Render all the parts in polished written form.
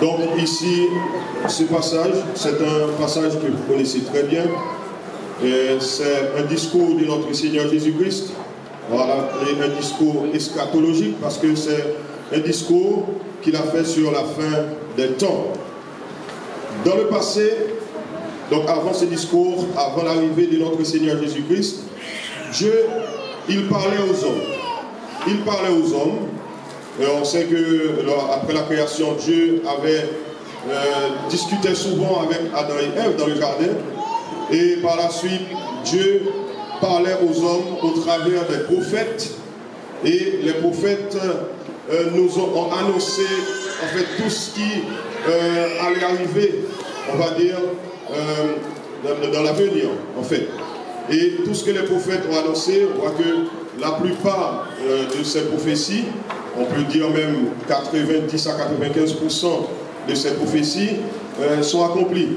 Donc ici, ce passage, c'est un passage que vous connaissez très bien. C'est un discours de notre Seigneur Jésus-Christ. Voilà, et un discours eschatologique parce que c'est un discours qu'il a fait sur la fin des temps. Dans le passé, donc avant ce discours, avant l'arrivée de notre Seigneur Jésus-Christ, Dieu, il parlait aux hommes. Il parlait aux hommes. Et on sait que après la création, Dieu avait discuté souvent avec Adam et Ève dans le jardin. Et par la suite, Dieu parlait aux hommes au travers des prophètes. Et les prophètes nous ont annoncé en fait tout ce qui allait arriver, on va dire, dans l'avenir, en fait. Et tout ce que les prophètes ont annoncé, on voit que la plupart de ces prophéties, on peut dire même 90 à 95% de ces prophéties sont accomplies.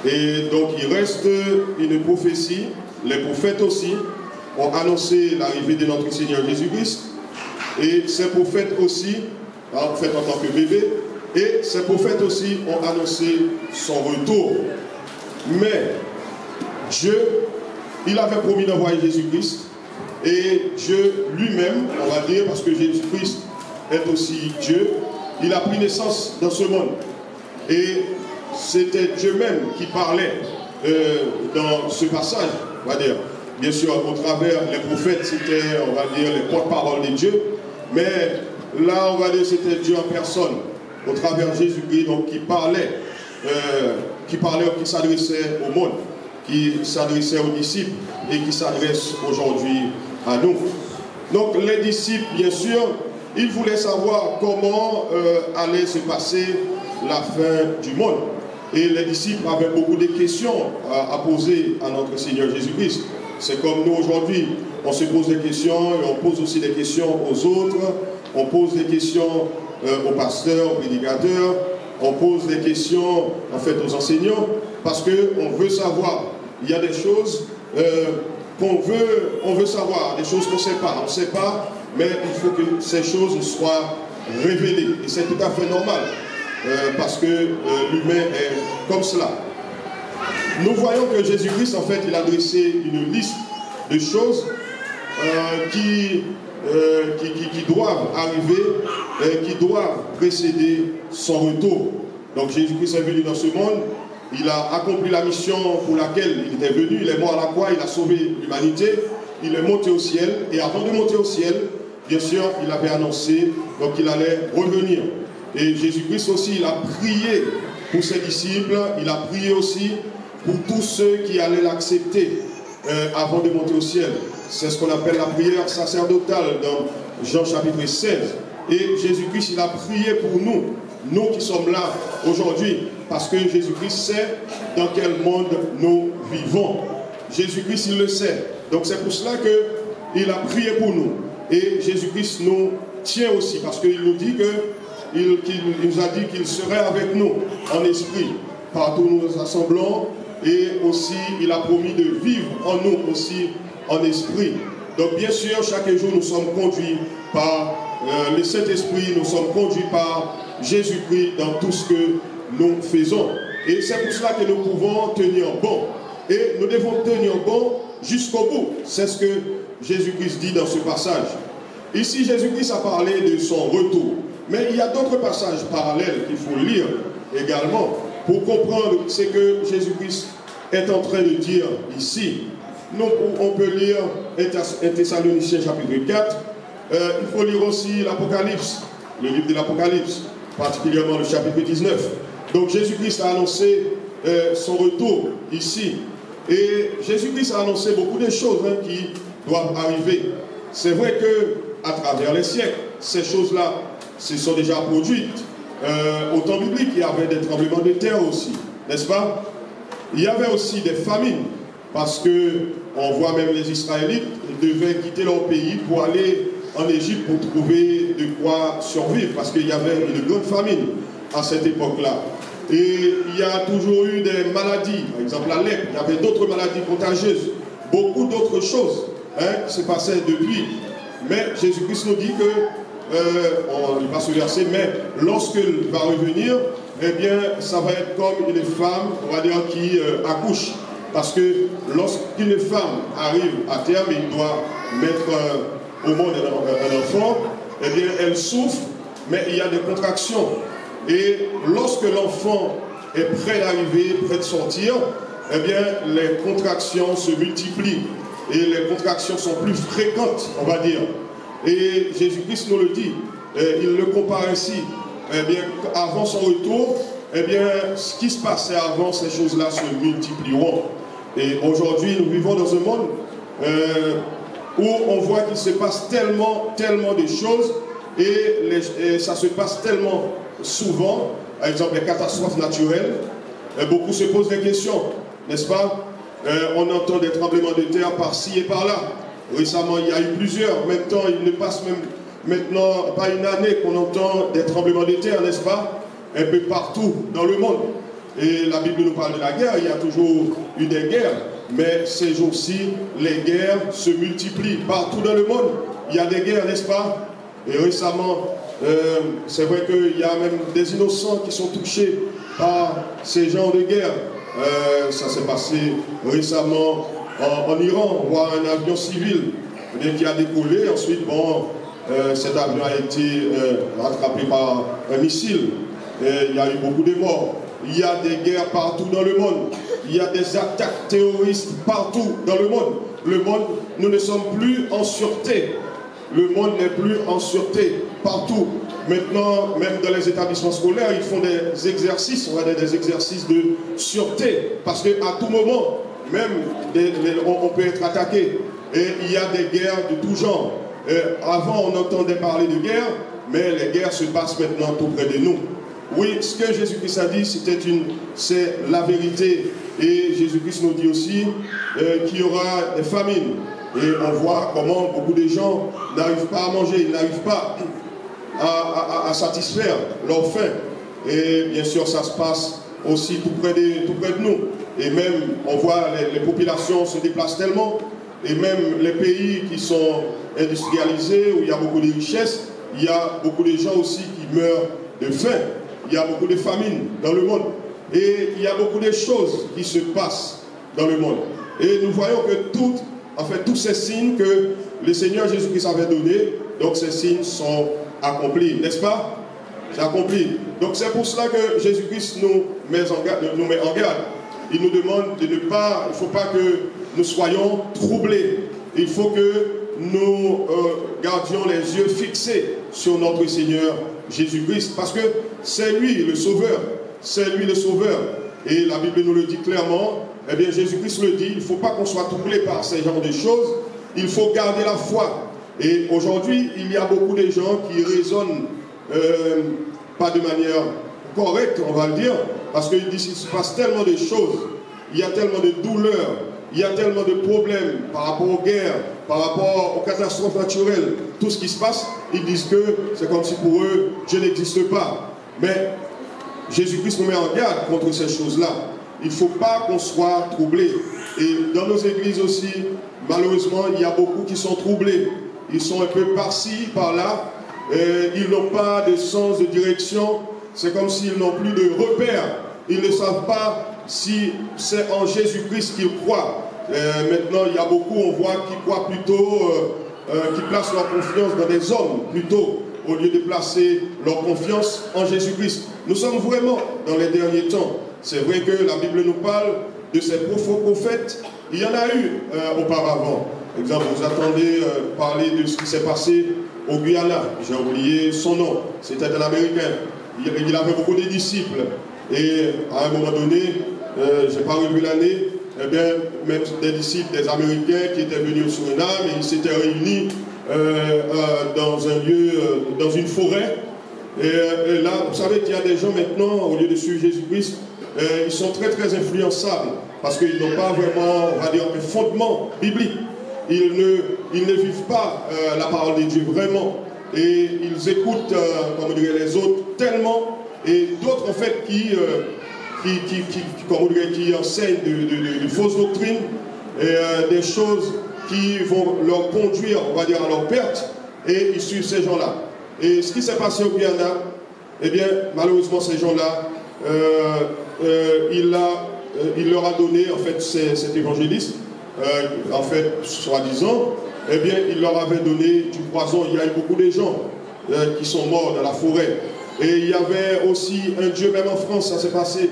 Et donc il reste une prophétie, les prophètes aussi ont annoncé l'arrivée de notre Seigneur Jésus-Christ. Et ces prophètes aussi, en fait en tant que bébé, et ces prophètes aussi ont annoncé son retour. Mais Dieu, il avait promis d'envoyer Jésus-Christ. Et Dieu lui-même, on va dire, parce que Jésus-Christ est aussi Dieu, il a pris naissance dans ce monde. Et c'était Dieu même qui parlait dans ce passage, on va dire. Bien sûr, au travers les prophètes, c'était, on va dire, les porte-paroles de Dieu. Mais là, on va dire, c'était Dieu en personne, au travers Jésus-Christ, donc qui s'adressait au monde, qui s'adressait aux disciples et qui s'adresse aujourd'hui à nous. Donc les disciples, bien sûr, ils voulaient savoir comment allait se passer la fin du monde. Et les disciples avaient beaucoup de questions à poser à notre Seigneur Jésus-Christ. C'est comme nous aujourd'hui, on se pose des questions et on pose aussi des questions aux autres. On pose des questions aux pasteurs, aux prédicateurs. On pose des questions en fait aux enseignants parce qu'on veut savoir. Il y a des choses qu'on veut savoir, des choses qu'on ne sait pas. On ne sait pas, mais il faut que ces choses soient révélées. Et c'est tout à fait normal parce que l'humain est comme cela. Nous voyons que Jésus-Christ, en fait, il a dressé une liste de choses qui doivent arriver, qui doivent précéder son retour. Donc Jésus-Christ est venu dans ce monde, il a accompli la mission pour laquelle il était venu, il est mort à la croix, il a sauvé l'humanité, il est monté au ciel, et avant de monter au ciel, bien sûr, il avait annoncé donc qu'il allait revenir. Et Jésus-Christ aussi, il a prié pour ses disciples, il a prié aussi pour tous ceux qui allaient l'accepter avant de monter au ciel. C'est ce qu'on appelle la prière sacerdotale dans Jean chapitre 16. Et Jésus-Christ, il a prié pour nous, nous qui sommes là aujourd'hui, parce que Jésus-Christ sait dans quel monde nous vivons. Jésus-Christ, il le sait. Donc c'est pour cela qu'il a prié pour nous. Et Jésus-Christ nous tient aussi, parce qu'il nous dit qu'il nous a dit qu'il serait avec nous en esprit, partout où nous nous assemblons. Et aussi, il a promis de vivre en nous aussi en esprit. Donc bien sûr, chaque jour, nous sommes conduits par le Saint-Esprit, nous sommes conduits par Jésus-Christ dans tout ce que nous faisons. Et c'est pour cela que nous pouvons tenir bon. Et nous devons tenir bon jusqu'au bout. C'est ce que Jésus-Christ dit dans ce passage. Ici, Jésus-Christ a parlé de son retour. Mais il y a d'autres passages parallèles qu'il faut lire également pour comprendre ce que Jésus-Christ est en train de dire ici. Nous, on peut lire 1 Thessaloniciens chapitre 4. Il faut lire aussi l'Apocalypse, le livre de l'Apocalypse, particulièrement le chapitre 19. Donc Jésus-Christ a annoncé son retour ici. Et Jésus-Christ a annoncé beaucoup de choses qui doivent arriver. C'est vrai qu'à travers les siècles, ces choses-là se sont déjà produites. Au temps biblique, il y avait des tremblements de terre aussi, n'est-ce pas? Il y avait aussi des famines, parce qu'on voit même les Israélites devaient quitter leur pays pour aller en Égypte pour trouver de quoi survivre, parce qu'il y avait une grande famine à cette époque-là. Et il y a toujours eu des maladies, par exemple la lèpre, il y avait d'autres maladies contagieuses, beaucoup d'autres choses qui se passaient depuis. Mais Jésus-Christ nous dit que, on lit pas ce verset, mais lorsqu'il va revenir, eh bien, ça va être comme une femme, on va dire, qui accouche. Parce que lorsqu'une femme arrive à terme, il doit mettre au monde un enfant, eh bien, elle souffre, mais il y a des contractions. Et lorsque l'enfant est prêt d'arriver, prêt de sortir, eh bien, les contractions se multiplient. Et les contractions sont plus fréquentes, on va dire. Et Jésus-Christ nous le dit. Il le compare ainsi. Eh bien, avant son retour, eh bien, ce qui se passait avant, ces choses-là se multiplieront. Et aujourd'hui, nous vivons dans un monde où on voit qu'il se passe tellement de choses et ça se passe tellement souvent. Par exemple, les catastrophes naturelles. Beaucoup se posent des questions, n'est-ce pas? On entend des tremblements de terre par-ci et par-là. Récemment, il y a eu plusieurs. En même temps, il ne passe même maintenant pas une année qu'on entend des tremblements de terre, n'est-ce pas? Un peu partout dans le monde. Et la Bible nous parle de la guerre. Il y a toujours eu des guerres. Mais ces jours-ci, les guerres se multiplient. Partout dans le monde, il y a des guerres, n'est-ce pas? Et récemment, c'est vrai qu'il y a même des innocents qui sont touchés par ces genres de guerre. Ça s'est passé récemment en Iran. On voit un avion civil qui a décollé. Ensuite, bon, cet avion a été rattrapé par un missile. Et il y a eu beaucoup de morts. Il y a des guerres partout dans le monde. Il y a des attaques terroristes partout dans le monde. Le monde, nous ne sommes plus en sûreté. Le monde n'est plus en sûreté partout. Maintenant, même dans les établissements scolaires, ils font des exercices, on va dire des exercices de sûreté. Parce qu'à tout moment, même, on peut être attaqué. Et il y a des guerres de tout genre. Avant, on entendait parler de guerre, mais les guerres se passent maintenant tout près de nous. Oui, ce que Jésus-Christ a dit, c'est la vérité. Et Jésus-Christ nous dit aussi qu'il y aura des famines. Et on voit comment beaucoup de gens n'arrivent pas à manger, ils n'arrivent pas à satisfaire leur faim. Et bien sûr, ça se passe aussi tout près de nous. Et même, on voit les populations se déplacent tellement. Et même les pays qui sont industrialisés, où il y a beaucoup de richesses, il y a beaucoup de gens aussi qui meurent de faim. Il y a beaucoup de famines dans le monde. Et il y a beaucoup de choses qui se passent dans le monde. Et nous voyons que tous ces signes que le Seigneur Jésus-Christ avait donnés, donc ces signes sont accomplis, n'est-ce pas? C'est accompli. Donc c'est pour cela que Jésus-Christ nous met en garde. Il nous demande de ne pas, il ne faut pas que nous soyons troublés. Il faut que nous gardions les yeux fixés sur notre Seigneur Jésus-Christ, parce que c'est lui le Sauveur. C'est lui le Sauveur. Et la Bible nous le dit clairement. Eh bien, Jésus-Christ le dit, il ne faut pas qu'on soit troublé par ces genres de choses. Il faut garder la foi. Et aujourd'hui, il y a beaucoup de gens qui raisonnent pas de manière correcte, on va le dire, parce qu'ils disent qu'il se passe tellement de choses, il y a tellement de douleurs, il y a tellement de problèmes par rapport aux guerres, par rapport aux catastrophes naturelles, tout ce qui se passe, ils disent que c'est comme si pour eux, Dieu n'existe pas. Mais Jésus-Christ nous met en garde contre ces choses-là. Il ne faut pas qu'on soit troublé. Et dans nos églises aussi, malheureusement, il y a beaucoup qui sont troublés. Ils sont un peu par-ci, par-là. Ils n'ont pas de sens de direction. C'est comme s'ils n'ont plus de repères. Ils ne savent pas si c'est en Jésus-Christ qu'ils croient. Maintenant, il y a beaucoup, on voit, qui croient plutôt, qui placent leur confiance dans des hommes plutôt, au lieu de placer leur confiance en Jésus-Christ. Nous sommes vraiment dans les derniers temps. C'est vrai que la Bible nous parle de ces faux prophètes. Il y en a eu auparavant. Par exemple, vous attendez parler de ce qui s'est passé au Guyana. J'ai oublié son nom. C'était un Américain. Il avait beaucoup de disciples. Et à un moment donné, je n'ai pas revu l'année, eh bien, même des disciples, des Américains qui étaient venus sur une âme, et ils s'étaient réunis dans un lieu, dans une forêt. Et là, vous savez qu'il y a des gens maintenant, au lieu de suivre Jésus-Christ, ils sont très influençables, parce qu'ils n'ont pas vraiment, on va dire, un fondement biblique. Ils ne vivent pas la parole de Dieu vraiment. Et ils écoutent, comme on dirait, les autres tellement, et d'autres en fait qui enseignent de fausses doctrines, et des choses qui vont leur conduire, on va dire, à leur perte, et ils suivent ces gens-là. Et ce qui s'est passé au Guyana, eh bien, malheureusement, ces gens-là il leur a donné, en fait, cet évangéliste, en fait, soi-disant, eh bien, il leur avait donné du poison. Il y a eu beaucoup de gens qui sont morts dans la forêt. Et il y avait aussi un Dieu, même en France, ça s'est passé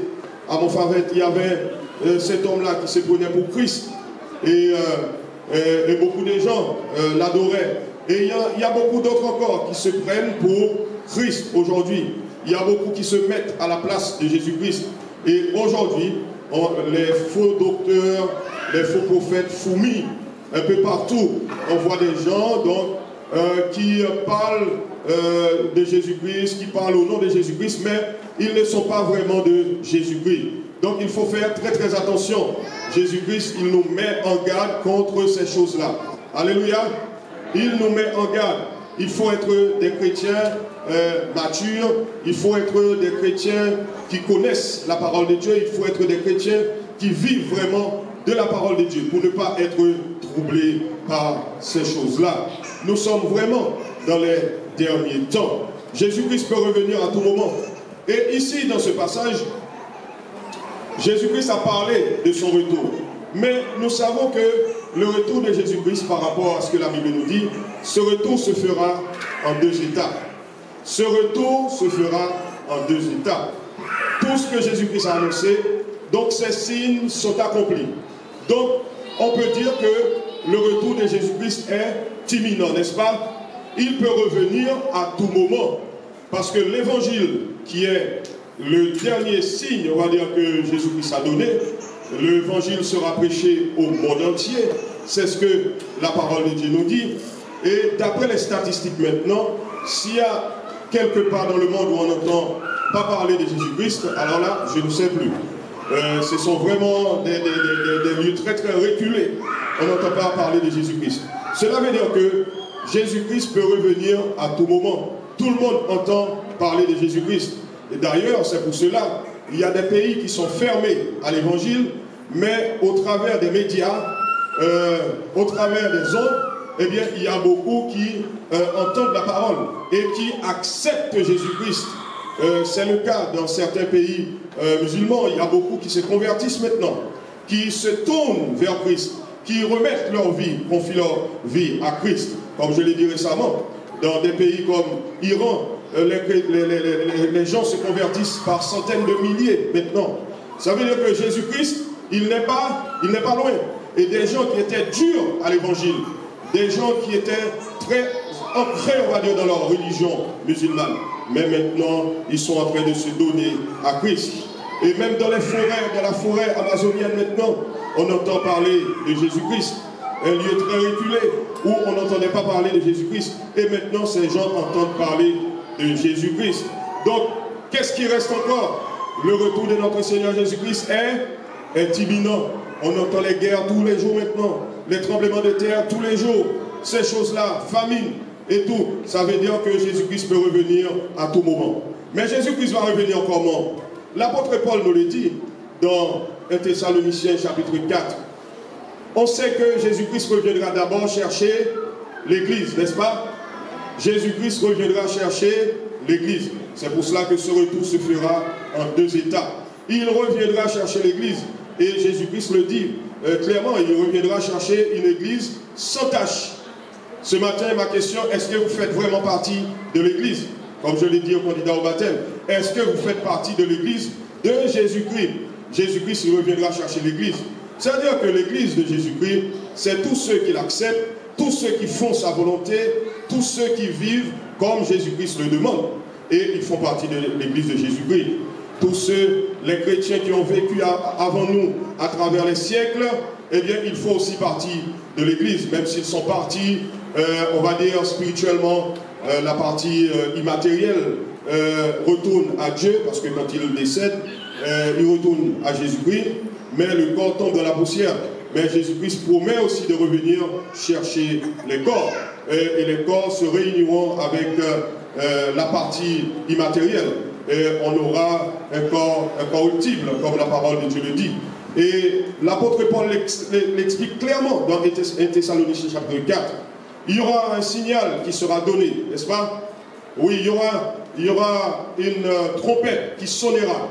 à Montfavet, il y avait cet homme-là qui se prenait pour Christ. Et beaucoup de gens l'adoraient. Et il y a beaucoup d'autres encore qui se prennent pour Christ aujourd'hui. Il y a beaucoup qui se mettent à la place de Jésus-Christ. Et aujourd'hui, les faux docteurs, les faux prophètes fourmillent un peu partout. On voit des gens donc, qui parlent de Jésus-Christ, qui parlent au nom de Jésus-Christ, mais ils ne sont pas vraiment de Jésus-Christ. Donc il faut faire très très attention. Jésus-Christ, il nous met en garde contre ces choses-là. Alléluia. Il nous met en garde. Il faut être des chrétiens matures, il faut être des chrétiens qui connaissent la parole de Dieu, il faut être des chrétiens qui vivent vraiment de la parole de Dieu pour ne pas être troublés par ces choses-là. Nous sommes vraiment dans les derniers temps. Jésus-Christ peut revenir à tout moment. Et ici, dans ce passage, Jésus-Christ a parlé de son retour. Mais nous savons que le retour de Jésus-Christ, par rapport à ce que la Bible nous dit, ce retour se fera en deux étapes. Ce retour se fera en deux étapes. Tout ce que Jésus-Christ a annoncé, donc ces signes sont accomplis. Donc, on peut dire que le retour de Jésus-Christ est imminent, n'est-ce pas? Il peut revenir à tout moment. Parce que l'évangile, qui est le dernier signe, on va dire, que Jésus-Christ a donné, l'évangile sera prêché au monde entier. C'est ce que la parole de Dieu nous dit. Et d'après les statistiques maintenant, s'il y a quelque part dans le monde où on n'entend pas parler de Jésus-Christ, alors là, je ne sais plus. Ce sont vraiment des lieux très très reculés. On n'entend pas parler de Jésus-Christ. Cela veut dire que Jésus-Christ peut revenir à tout moment. Tout le monde entend parler de Jésus-Christ. Et d'ailleurs, c'est pour cela, il y a des pays qui sont fermés à l'évangile, mais au travers des médias, au travers des ondes, eh bien, il y a beaucoup qui entendent la parole et qui acceptent Jésus-Christ. C'est le cas dans certains pays musulmans. Il y a beaucoup qui se convertissent maintenant, qui se tournent vers Christ, qui remettent leur vie, confient leur vie à Christ. Comme je l'ai dit récemment, dans des pays comme l'Iran, les gens se convertissent par centaines de milliers maintenant. Ça veut dire que Jésus-Christ, il n'est pas loin. Et des gens qui étaient durs à l'évangile, des gens qui étaient très ancrés, on va dire, dans leur religion musulmane. Mais maintenant, ils sont en train de se donner à Christ. Et même dans les forêts, dans la forêt amazonienne maintenant, on entend parler de Jésus-Christ. Un lieu très reculé où on n'entendait pas parler de Jésus-Christ. Et maintenant, ces gens entendent parler de Jésus-Christ. Donc, qu'est-ce qui reste encore? Le retour de notre Seigneur Jésus-Christ est imminent. On entend les guerres tous les jours maintenant, les tremblements de terre tous les jours, ces choses-là, famine et tout. Ça veut dire que Jésus-Christ peut revenir à tout moment. Mais Jésus-Christ va revenir comment? L'apôtre Paul nous le dit dans 1 Thessaloniciens chapitre 4. On sait que Jésus-Christ reviendra d'abord chercher l'Église, n'est-ce pas? Jésus-Christ reviendra chercher l'Église. C'est pour cela que ce retour se fera en deux étapes. Il reviendra chercher l'Église. Et Jésus-Christ le dit clairement, il reviendra chercher une Église sans tache. Ce matin, ma question, est-ce que vous faites vraiment partie de l'Église? Comme je l'ai dit au candidat au baptême, est-ce que vous faites partie de l'Église de Jésus-Christ? Jésus-Christ, il reviendra chercher l'Église. C'est-à-dire que l'Église de Jésus-Christ, c'est tous ceux qui l'acceptent, tous ceux qui font sa volonté, tous ceux qui vivent comme Jésus-Christ le demande. Et ils font partie de l'Église de Jésus-Christ. Tous ceux, les chrétiens qui ont vécu avant nous à travers les siècles, eh bien, ils font aussi partie de l'Église, même s'ils sont partis, on va dire spirituellement, la partie immatérielle retourne à Dieu, parce que quand il décède, il retourne à Jésus-Christ, mais le corps tombe dans la poussière. Mais Jésus-Christ promet aussi de revenir chercher les corps. Et les corps se réuniront avec la partie immatérielle. Et on aura un corps ultime, comme la parole de Dieu le dit. Et l'apôtre Paul l'explique clairement dans 1 Thessaloniciens chapitre 4. Il y aura un signal qui sera donné, n'est-ce pas? Oui, il y aura une trompette qui sonnera.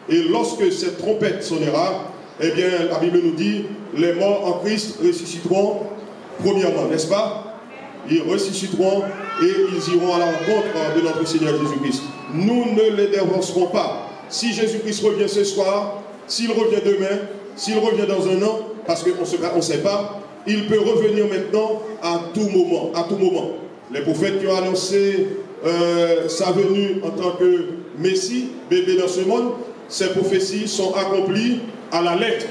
Et lorsque cette trompette sonnera, eh bien, la Bible nous dit, les morts en Christ ressusciteront premièrement, n'est-ce pas? Ils ressusciteront et ils iront à la rencontre de notre Seigneur Jésus-Christ. Nous ne les dévancerons pas. Si Jésus-Christ revient ce soir, s'il revient demain, s'il revient dans un an, parce qu'on ne sait pas, il peut revenir maintenant à tout moment, à tout moment. Les prophètes qui ont annoncé sa venue en tant que Messie, bébé dans ce monde, ces prophéties sont accomplies à la lettre.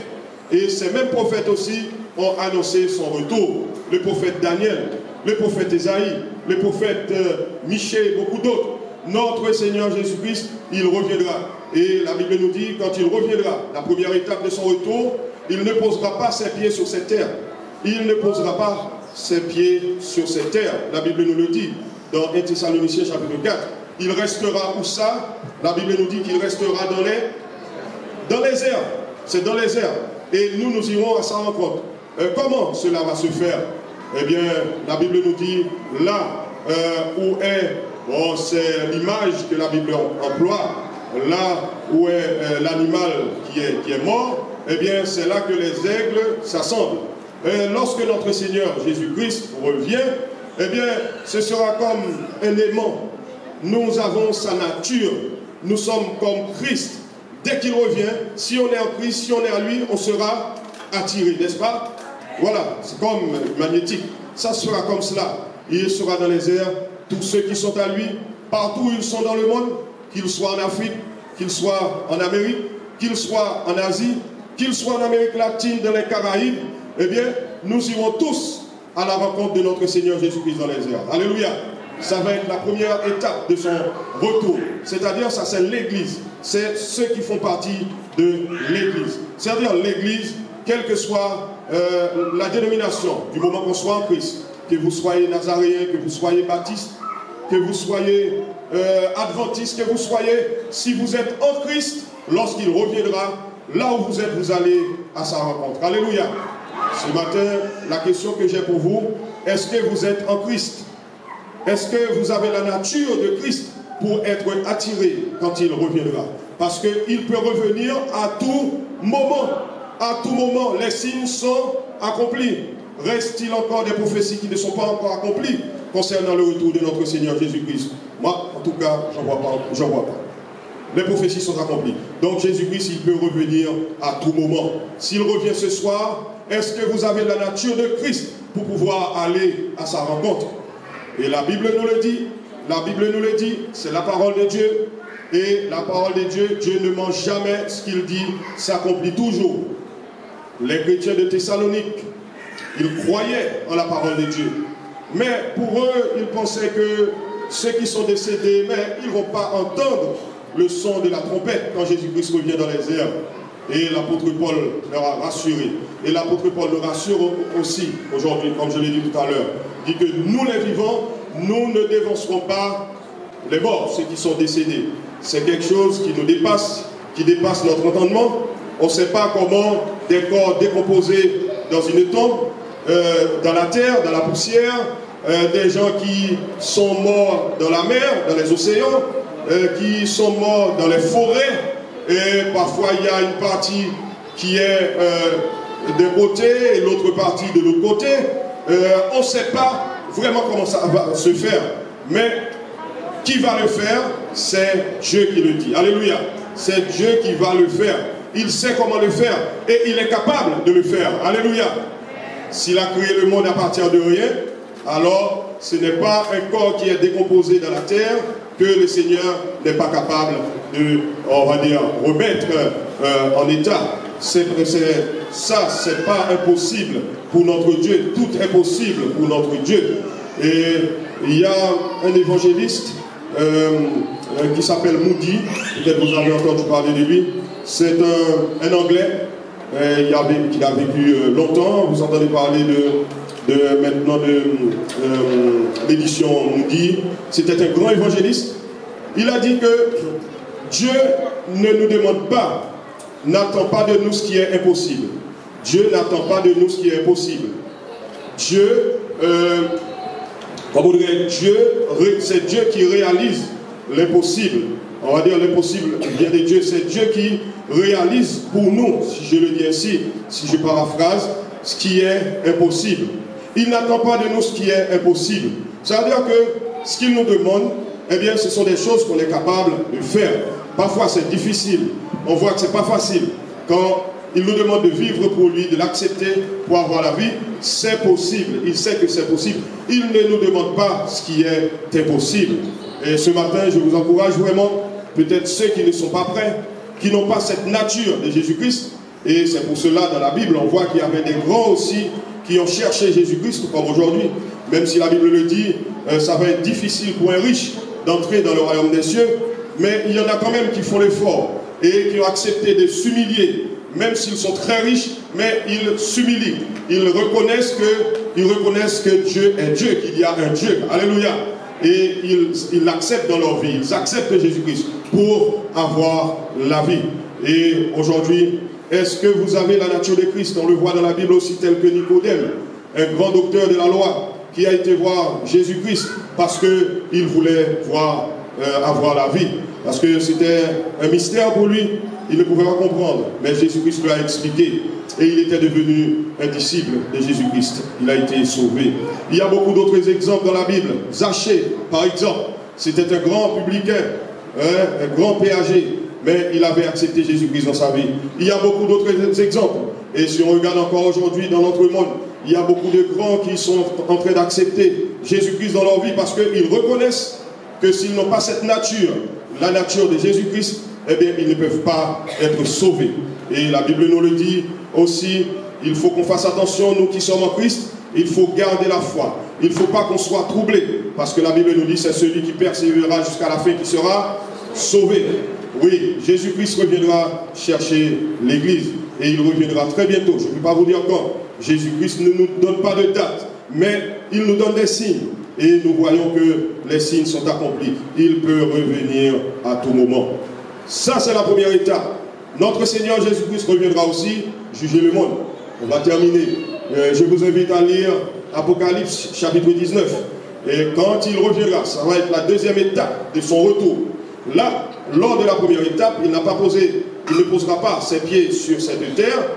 Et ces mêmes prophètes aussi ont annoncé son retour. Le prophète Daniel, le prophète Ésaïe, le prophète Michée et beaucoup d'autres. Notre Seigneur Jésus-Christ, il reviendra. Et la Bible nous dit, quand il reviendra, la première étape de son retour, il ne posera pas ses pieds sur cette terre. Il ne posera pas ses pieds sur cette terre. La Bible nous le dit dans 1 Thessaloniciens chapitre 4. Il restera où ça? La Bible nous dit qu'il restera dans les airs. C'est dans les airs. Et nous irons à sa rencontre. Comment cela va se faire? Eh bien, la Bible nous dit là où est, bon, c'est l'image que la Bible emploie, là où est l'animal qui est mort, eh bien, c'est là que les aigles s'assemblent. Lorsque notre Seigneur Jésus-Christ revient, eh bien, ce sera comme un aimant. Nous avons sa nature. Nous sommes comme Christ. Dès qu'il revient, si on est en Christ, si on est à lui, on sera attiré, n'est-ce pas? Voilà, c'est comme magnétique. Ça sera comme cela. Il sera dans les airs. Tous ceux qui sont à lui, partout où ils sont dans le monde, qu'ils soient en Afrique, qu'ils soient en Amérique, qu'ils soient en Asie, qu'ils soient en Amérique latine, dans les Caraïbes, eh bien, nous irons tous à la rencontre de notre Seigneur Jésus-Christ dans les airs. Alléluia. Ça va être la première étape de son retour. C'est-à-dire, ça c'est l'Église. C'est ceux qui font partie de l'Église. C'est-à-dire l'Église, quelle que soit la dénomination, du moment qu'on soit en Christ, que vous soyez nazaréen, que vous soyez baptiste, que vous soyez adventiste, que vous soyez, si vous êtes en Christ, lorsqu'il reviendra, là où vous êtes, vous allez à sa rencontre. Alléluia. Ce matin, la question que j'ai pour vous, est-ce que vous êtes en Christ? Est-ce que vous avez la nature de Christ pour être attiré quand il reviendra? Parce qu'il peut revenir à tout moment. À tout moment, les signes sont accomplis. Reste-t-il encore des prophéties qui ne sont pas encore accomplies concernant le retour de notre Seigneur Jésus-Christ? Moi, en tout cas, j'en vois pas. Les prophéties sont accomplies. Donc Jésus-Christ, il peut revenir à tout moment. S'il revient ce soir, est-ce que vous avez la nature de Christ pour pouvoir aller à sa rencontre? Et la Bible nous le dit, c'est la parole de Dieu. Et la parole de Dieu, Dieu ne ment jamais, ce qu'il dit s'accomplit toujours. Les chrétiens de Thessalonique, ils croyaient en la parole de Dieu. Mais pour eux, ils pensaient que ceux qui sont décédés, mais ils ne vont pas entendre le son de la trompette quand Jésus-Christ revient dans les airs. Et l'apôtre Paul leur a rassuré. Et l'apôtre Paul le rassure aussi aujourd'hui, comme je l'ai dit tout à l'heure. Il dit que nous les vivants, nous ne dévancerons pas les morts, ceux qui sont décédés. C'est quelque chose qui nous dépasse, qui dépasse notre entendement. On ne sait pas comment des corps décomposés dans une tombe, dans la terre, dans la poussière, des gens qui sont morts dans la mer, dans les océans, qui sont morts dans les forêts, et parfois il y a une partie qui est d'un côté et l'autre partie de l'autre côté. On ne sait pas vraiment comment ça va se faire, mais qui va le faire? C'est Dieu qui le dit. Alléluia. C'est Dieu qui va le faire. Il sait comment le faire et il est capable de le faire. Alléluia. S'il a créé le monde à partir de rien, alors ce n'est pas un corps qui est décomposé dans la terre que le Seigneur n'est pas capable de, on va dire, remettre en état. Ça, c'est pas impossible pour notre Dieu. Tout est possible pour notre Dieu. Et il y a un évangéliste qui s'appelle Moody, peut-être vous avez entendu parler de lui. C'est un Anglais qui a vécu longtemps. Vous entendez parler maintenant de l'édition Moody. C'était un grand évangéliste. Il a dit que Dieu ne nous demande pas, n'attend pas de nous ce qui est impossible. Dieu n'attend pas de nous ce qui est impossible. Dieu, c'est Dieu qui réalise l'impossible. On va dire l'impossible vient de Dieu. C'est Dieu qui réalise pour nous, si je le dis ainsi, si je paraphrase, ce qui est impossible. Il n'attend pas de nous ce qui est impossible. Ça veut dire que ce qu'il nous demande, eh bien, ce sont des choses qu'on est capable de faire. Parfois, c'est difficile. On voit que ce n'est pas facile. Quand il nous demande de vivre pour lui, de l'accepter pour avoir la vie, c'est possible. Il sait que c'est possible. Il ne nous demande pas ce qui est impossible. Et ce matin, je vous encourage vraiment, peut-être ceux qui ne sont pas prêts, qui n'ont pas cette nature de Jésus-Christ. Et c'est pour cela, dans la Bible, on voit qu'il y avait des grands aussi qui ont cherché Jésus-Christ, comme aujourd'hui. Même si la Bible le dit, ça va être difficile pour un riche d'entrer dans le royaume des cieux. Mais il y en a quand même qui font l'effort et qui ont accepté de s'humilier, même s'ils sont très riches, mais ils s'humilient. Ils reconnaissent que Dieu est Dieu, qu'il y a un Dieu. Alléluia. Et ils l'acceptent dans leur vie. Ils acceptent Jésus-Christ pour avoir la vie. Et aujourd'hui, est-ce que vous avez la nature de Christ? On le voit dans la Bible aussi, tel que Nicodème, un grand docteur de la loi, qui a été voir Jésus-Christ parce qu'il voulait avoir la vie. Parce que c'était un mystère pour lui, il ne pouvait pas comprendre. Mais Jésus-Christ lui a expliqué. Et il était devenu un disciple de Jésus-Christ. Il a été sauvé. Il y a beaucoup d'autres exemples dans la Bible. Zachée, par exemple, c'était un grand publicain, un grand péager. Mais il avait accepté Jésus-Christ dans sa vie. Il y a beaucoup d'autres exemples. Et si on regarde encore aujourd'hui dans notre monde, il y a beaucoup de grands qui sont en train d'accepter Jésus-Christ dans leur vie parce qu'ils reconnaissent que s'ils n'ont pas cette nature, la nature de Jésus-Christ, eh bien, ils ne peuvent pas être sauvés. Et la Bible nous le dit aussi, il faut qu'on fasse attention, nous qui sommes en Christ, il faut garder la foi. Il ne faut pas qu'on soit troublé, parce que la Bible nous dit, c'est celui qui persévérera jusqu'à la fin qui sera sauvé. Oui, Jésus-Christ reviendra chercher l'Église, et il reviendra très bientôt. Je ne peux pas vous dire quand. Jésus-Christ ne nous donne pas de date, mais il nous donne des signes. Et nous voyons que les signes sont accomplis. Il peut revenir à tout moment. Ça, c'est la première étape. Notre Seigneur Jésus-Christ reviendra aussi juger le monde. On va terminer. Je vous invite à lire Apocalypse chapitre 19. Et quand il reviendra, ça va être la deuxième étape de son retour. Là, lors de la première étape, il ne posera pas ses pieds sur cette terre,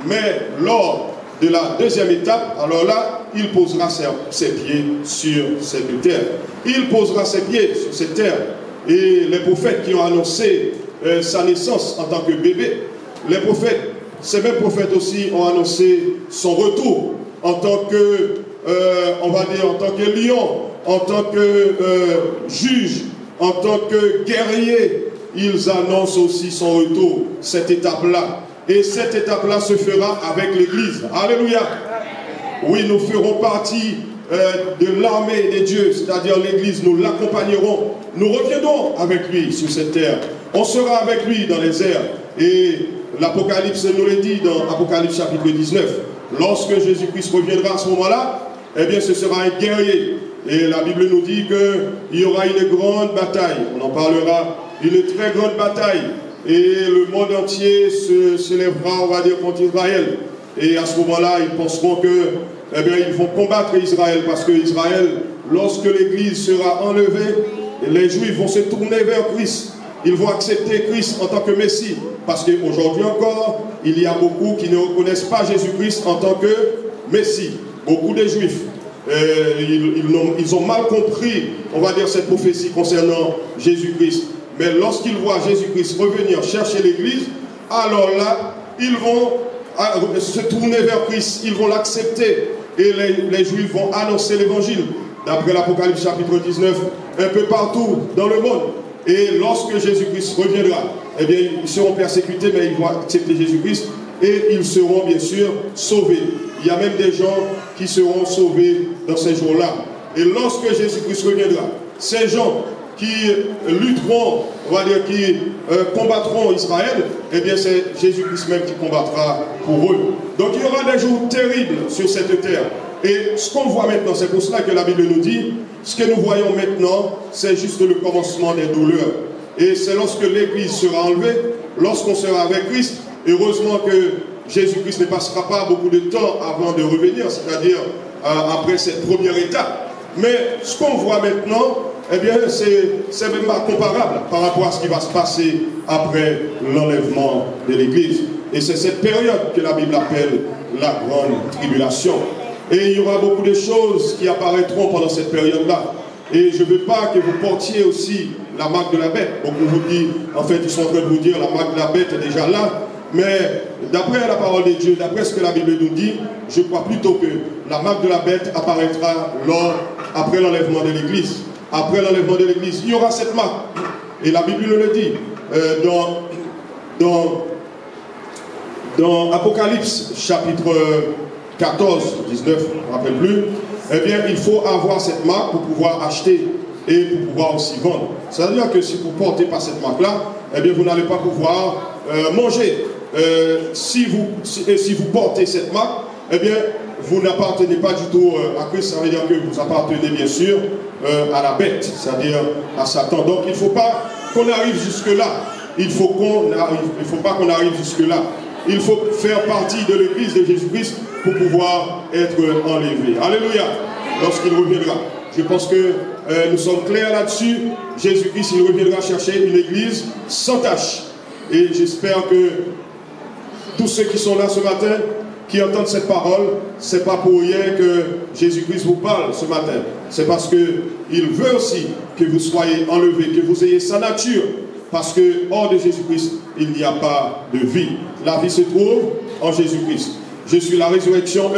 mais lors de la deuxième étape, alors là, il posera ses pieds sur cette terre. Il posera ses pieds sur cette terre. Et les prophètes qui ont annoncé sa naissance en tant que bébé, les prophètes, ces mêmes prophètes aussi ont annoncé son retour en tant que, on va dire, en tant que lion, en tant que juge, en tant que guerrier. Ils annoncent aussi son retour, cette étape-là. Et cette étape-là se fera avec l'Église. Alléluia. Oui, nous ferons partie de l'armée des dieux, c'est-à-dire l'Église, nous l'accompagnerons. Nous reviendrons avec lui sur cette terre. On sera avec lui dans les airs. Et l'Apocalypse nous le dit dans Apocalypse chapitre 19. Lorsque Jésus-Christ reviendra à ce moment-là, eh bien ce sera un guerrier. Et la Bible nous dit qu'il y aura une grande bataille. On en parlera, une très grande bataille. Et le monde entier se lèvera, on va dire, contre Israël. Et à ce moment-là, ils penseront que, eh bien, ils vont combattre Israël. Parce que Israël, lorsque l'Église sera enlevée, les Juifs vont se tourner vers Christ. Ils vont accepter Christ en tant que Messie. Parce qu'aujourd'hui encore, il y a beaucoup qui ne reconnaissent pas Jésus-Christ en tant que Messie. Beaucoup de Juifs. Ils ont mal compris, on va dire, cette prophétie concernant Jésus-Christ. Mais lorsqu'ils voient Jésus-Christ revenir chercher l'Église, alors là, ils vont se tourner vers Christ, ils vont l'accepter. Et les Juifs vont annoncer l'Évangile. D'après l'Apocalypse chapitre 19, un peu partout dans le monde. Et lorsque Jésus-Christ reviendra, eh bien, ils seront persécutés, mais ils vont accepter Jésus-Christ. Et ils seront bien sûr sauvés. Il y a même des gens qui seront sauvés dans ces jours-là. Et lorsque Jésus-Christ reviendra, ces gens qui lutteront, on va dire, qui combattront Israël, eh bien c'est Jésus-Christ même qui combattra pour eux. Donc il y aura des jours terribles sur cette terre. Et ce qu'on voit maintenant, c'est pour cela que la Bible nous dit, ce que nous voyons maintenant, c'est juste le commencement des douleurs. Et c'est lorsque l'Église sera enlevée, lorsqu'on sera avec Christ, heureusement que Jésus-Christ ne passera pas beaucoup de temps avant de revenir, c'est-à-dire après cette première étape. Mais ce qu'on voit maintenant, eh bien, c'est même pas comparable par rapport à ce qui va se passer après l'enlèvement de l'Église. Et c'est cette période que la Bible appelle la grande tribulation. Et il y aura beaucoup de choses qui apparaîtront pendant cette période-là. Et je ne veux pas que vous portiez aussi la marque de la bête. Beaucoup vous disent, en fait, ils sont en train de vous dire la marque de la bête est déjà là. Mais d'après la parole de Dieu, d'après ce que la Bible nous dit, je crois plutôt que la marque de la bête apparaîtra après l'enlèvement de l'Église. Après l'enlèvement de l'Église, il y aura cette marque. Et la Bible nous le dit. Dans Apocalypse, chapitre 14, 19, je ne me rappelle plus, eh bien, il faut avoir cette marque pour pouvoir acheter et pour pouvoir aussi vendre. C'est-à-dire que si vous ne portez pas cette marque-là, eh bien, vous n'allez pas pouvoir manger. Si vous portez cette marque, eh bien, vous n'appartenez pas du tout à Christ. Ça veut dire que vous appartenez bien sûr à la bête, c'est-à-dire à Satan. Donc, il ne faut pas qu'on arrive jusque-là. Il ne faut pas qu'on arrive jusque-là. Il faut faire partie de l'Église de Jésus-Christ pour pouvoir être enlevé. Alléluia. Lorsqu'il reviendra. Je pense que nous sommes clairs là-dessus. Jésus-Christ, il reviendra chercher une Église sans tache. Et j'espère que tous ceux qui sont là ce matin, qui entendent cette parole, ce n'est pas pour rien que Jésus-Christ vous parle ce matin. C'est parce qu'il veut aussi que vous soyez enlevés, que vous ayez sa nature. Parce que hors de Jésus-Christ, il n'y a pas de vie. La vie se trouve en Jésus-Christ. Je suis la résurrection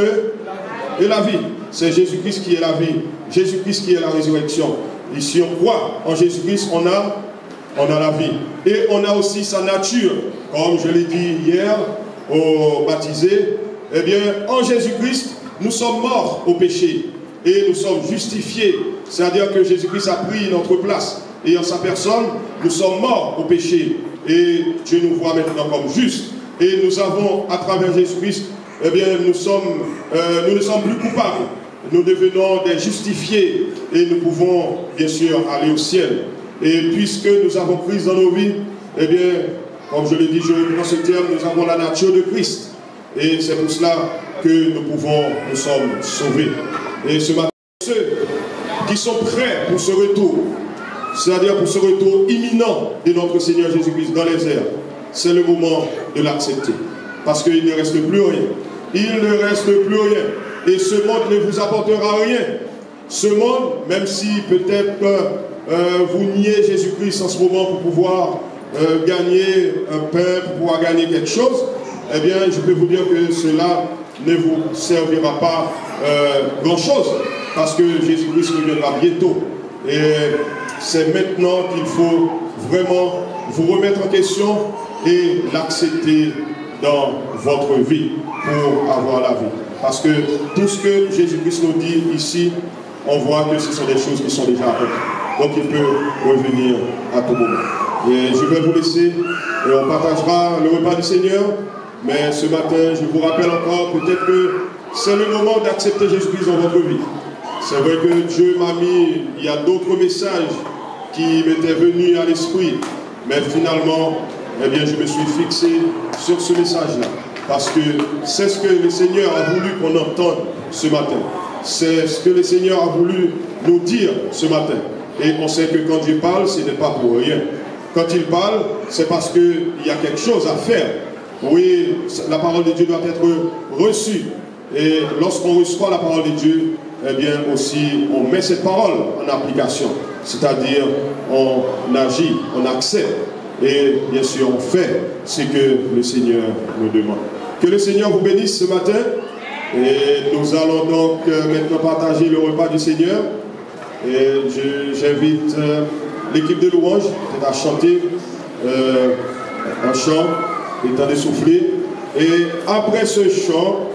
et la vie. C'est Jésus-Christ qui est la vie. Jésus-Christ qui est la résurrection. Et si on croit en Jésus-Christ, on a la vie. Et on a aussi sa nature. Comme je l'ai dit hier aux baptisés, eh bien, en Jésus-Christ, nous sommes morts au péché. Et nous sommes justifiés. C'est-à-dire que Jésus-Christ a pris notre place. Et en sa personne, nous sommes morts au péché. Et Dieu nous voit maintenant comme justes. Et nous avons, à travers Jésus-Christ, eh bien, nous ne sommes plus coupables. Nous devenons des justifiés. Et nous pouvons, bien sûr, aller au ciel. Et puisque nous avons Christ dans nos vies, eh bien, comme je l'ai dit, je reprends ce terme, nous avons la nature de Christ. Et c'est pour cela que nous sommes sauvés. Et ce matin, ceux qui sont prêts pour ce retour, c'est-à-dire pour ce retour imminent de notre Seigneur Jésus-Christ dans les airs, c'est le moment de l'accepter. Parce qu'il ne reste plus rien. Il ne reste plus rien. Et ce monde ne vous apportera rien. Ce monde, même si peut-être vous niez Jésus-Christ en ce moment pour pouvoir gagner un pain, pour pouvoir gagner quelque chose, eh bien, je peux vous dire que cela ne vous servira pas grand-chose. Parce que Jésus-Christ reviendra bientôt. Et c'est maintenant qu'il faut vraiment vous remettre en question et l'accepter dans votre vie pour avoir la vie. Parce que tout ce que Jésus-Christ nous dit ici, on voit que ce sont des choses qui sont déjà accomplies. Donc il peut revenir à tout moment. Et je vais vous laisser et on partagera le repas du Seigneur. Mais ce matin, je vous rappelle encore, peut-être que c'est le moment d'accepter Jésus-Christ dans votre vie. C'est vrai que Dieu m'a mis, il y a d'autres messages qui m'étaient venus à l'esprit. Mais finalement, eh bien, je me suis fixé sur ce message-là. Parce que c'est ce que le Seigneur a voulu qu'on entende ce matin. C'est ce que le Seigneur a voulu nous dire ce matin. Et on sait que quand Dieu parle, ce n'est pas pour rien. Quand il parle, c'est parce qu'il y a quelque chose à faire. Oui, la parole de Dieu doit être reçue. Et lorsqu'on reçoit la parole de Dieu, eh bien aussi, on met cette parole en application. C'est-à-dire, on agit, on accepte. Et bien sûr, on fait ce que le Seigneur nous demande. Que le Seigneur vous bénisse ce matin. Et nous allons donc maintenant partager le repas du Seigneur. Et j'invite l'équipe de louange à chanter un chant, étant d'essouffler. Et après ce chant,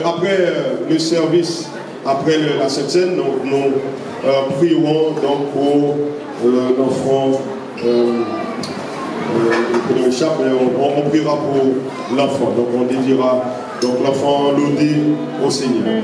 après le service, après la Sainte Seine, nous prierons donc pour l'enfant. On priera pour l'enfant. Donc on dédiera l'enfant laudé au Seigneur.